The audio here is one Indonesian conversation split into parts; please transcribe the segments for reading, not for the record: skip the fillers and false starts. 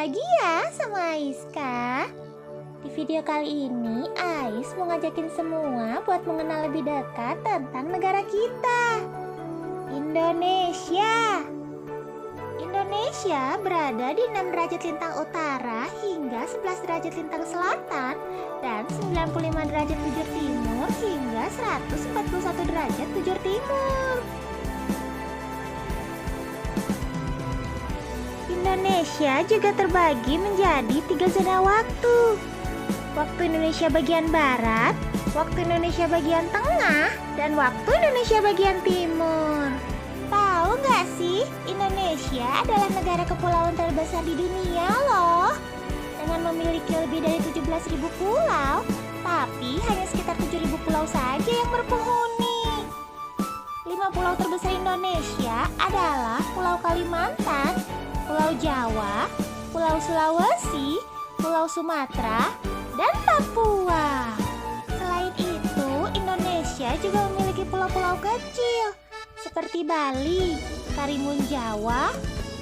lagi ya sama Aiska. Di video kali ini Ais mau ngajakin semua buat mengenal lebih dekat tentang negara kita, Indonesia. Indonesia berada di 6 derajat lintang utara hingga 11 derajat lintang selatan dan 95 derajat bujur timur hingga 141 derajat bujur timur. Indonesia juga terbagi menjadi 3 zona waktu. Waktu Indonesia bagian barat, waktu Indonesia bagian tengah, dan waktu Indonesia bagian timur. Tahu nggak sih, Indonesia adalah negara kepulauan terbesar di dunia loh. Dengan memiliki lebih dari 17.000 pulau, tapi hanya sekitar 7.000 pulau saja yang berpenghuni. 5 pulau terbesar Indonesia adalah Pulau Kalimantan, Pulau Jawa, Pulau Sulawesi, Pulau Sumatera, dan Papua. Selain itu, Indonesia juga memiliki pulau-pulau kecil seperti Bali, Karimun Jawa,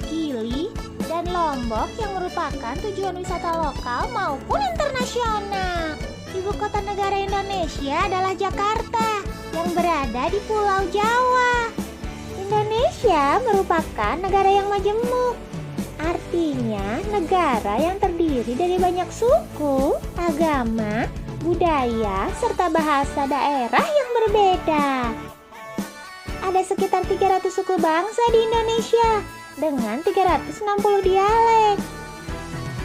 Gili, dan Lombok yang merupakan tujuan wisata lokal maupun internasional. Ibu kota negara Indonesia adalah Jakarta yang berada di Pulau Jawa. Indonesia merupakan negara yang majemuk. Artinya negara yang terdiri dari banyak suku, agama, budaya, serta bahasa daerah yang berbeda. Ada sekitar 300 suku bangsa di Indonesia dengan 360 dialek.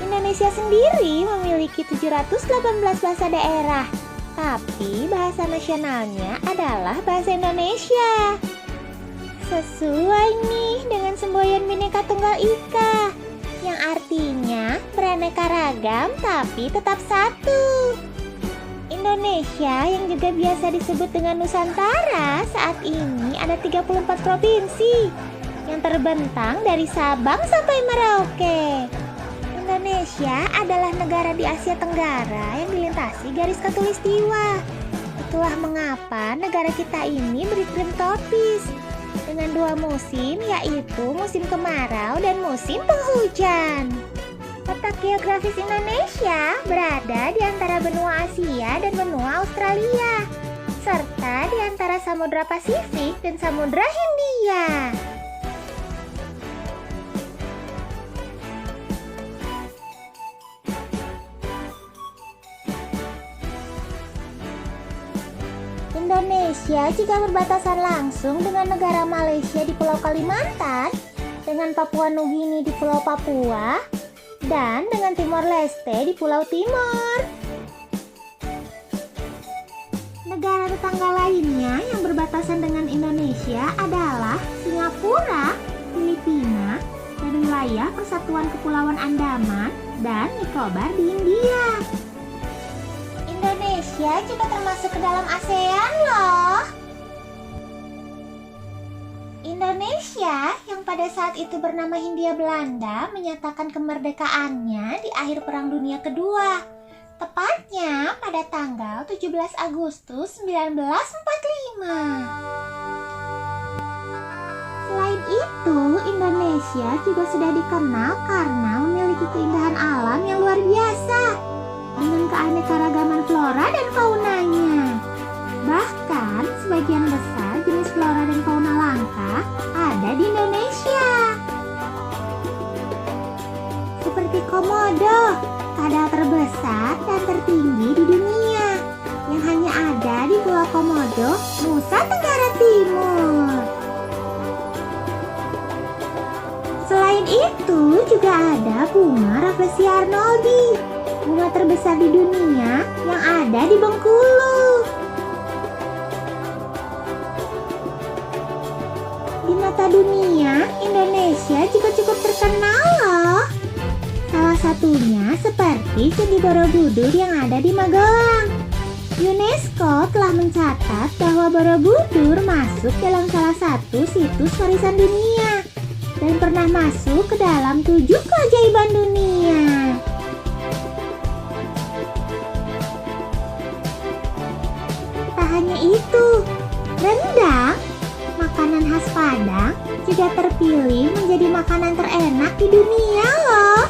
Indonesia sendiri memiliki 718 bahasa daerah, tapi bahasa nasionalnya adalah bahasa Indonesia. Sesuai nih dengan semboyan Bhinneka Tunggal Ika, yang artinya beraneka ragam tapi tetap satu. Indonesia yang juga biasa disebut dengan Nusantara saat ini ada 34 provinsi yang terbentang dari Sabang sampai Merauke. Indonesia adalah negara di Asia Tenggara yang dilintasi garis khatulistiwa. Itulah mengapa negara kita ini beriklim tropis dengan 2 musim, yaitu musim kemarau dan musim penghujan. Letak geografis Indonesia berada di antara benua Asia dan benua Australia, serta di antara Samudra Pasifik dan Samudra Hindia. Indonesia juga berbatasan langsung dengan negara Malaysia di Pulau Kalimantan, dengan Papua Nugini di Pulau Papua, dan dengan Timor Leste di Pulau Timor. Negara tetangga lainnya yang berbatasan dengan Indonesia adalah Singapura, Filipina, dan wilayah Persatuan Kepulauan Andaman dan Nicobar di India. Indonesia juga termasuk ke dalam ASEAN loh. Indonesia yang pada saat itu bernama Hindia Belanda menyatakan kemerdekaannya di akhir Perang Dunia Kedua, tepatnya pada tanggal 17 Agustus 1945. Selain itu, Indonesia juga sudah dikenal karena memiliki keindahan alam yang luar biasa dengan keanekaragaman flora dan faunanya. Bahkan sebagian besar jenis flora dan fauna langka ada di Indonesia. Seperti komodo, kadal terbesar dan tertinggi di dunia, yang hanya ada di Pulau Komodo, Nusa Tenggara Timur. Selain itu juga ada bunga Rafflesia arnoldi, bunga terbesar di dunia yang ada di Bengkulu. Di mata dunia, Indonesia juga cukup terkenal loh. Salah satunya seperti Candi Borobudur yang ada di Magelang. UNESCO telah mencatat bahwa Borobudur masuk dalam salah satu situs warisan dunia dan pernah masuk ke dalam 7 keajaiban dunia. Hanya itu, rendang, makanan khas Padang, juga terpilih menjadi makanan terenak di dunia loh.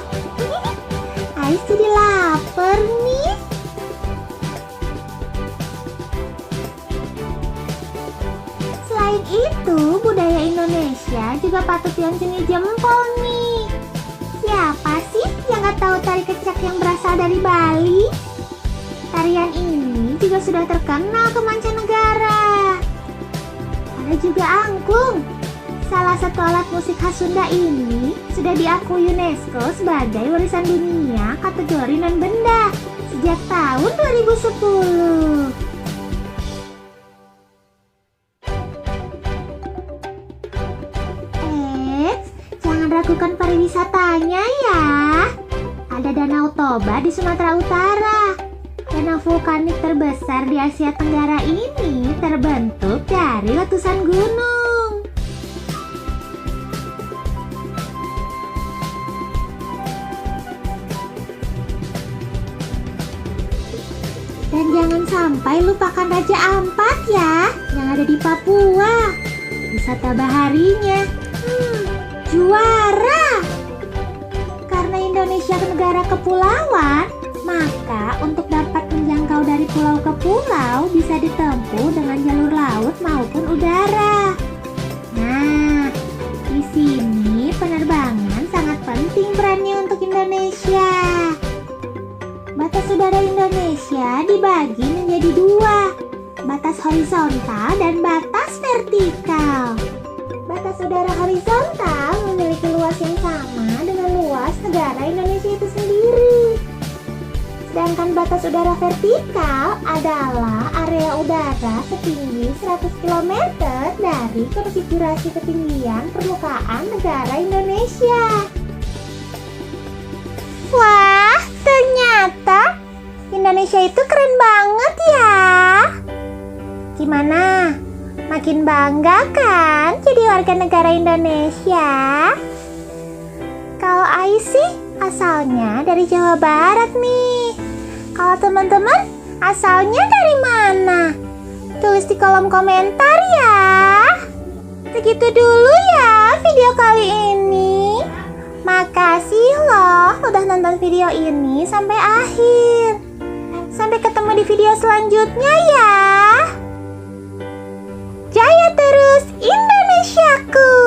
juga patut diacungi jempol nih. Siapa sih yang gak tahu tari kecak yang berasal dari Bali? Tarian ini juga sudah terkenal ke mancanegara. Ada juga angklung. Salah satu alat musik khas Sunda ini sudah diakui UNESCO sebagai warisan dunia kategori non-benda sejak tahun 2010. Jangan ragukan pariwisatanya ya. Ada Danau Toba di Sumatera Utara. Danau vulkanik terbesar di Asia Tenggara ini terbentuk dari letusan gunung. Dan jangan sampai lupakan Raja Ampat ya, yang ada di Papua. Wisata baharinya, juara. Karena Indonesia negara kepulauan, maka untuk dapat menjangkau dari pulau ke pulau bisa ditempuh dengan jalur laut maupun udara. Nah, di sini penerbangan sangat penting perannya untuk Indonesia. Batas udara Indonesia dibagi menjadi dua, batas horizontal dan batas vertikal. Batas udara horizontal memiliki luas yang sama dengan luas negara Indonesia itu sendiri. Sedangkan batas udara vertikal adalah area udara setinggi 100 km dari konfigurasi ketinggian permukaan negara Indonesia. Wah, ternyata Indonesia itu keren banget ya. Gimana? Makin bangga kan jadi warga negara Indonesia? Kalau Ai sih asalnya dari Jawa Barat nih. Kalau teman-teman asalnya dari mana? Tulis di kolom komentar ya. Segitu dulu ya video kali ini. Makasih loh udah nonton video ini sampai akhir. Sampai ketemu di video selanjutnya ya. Jaya terus Indonesiaku.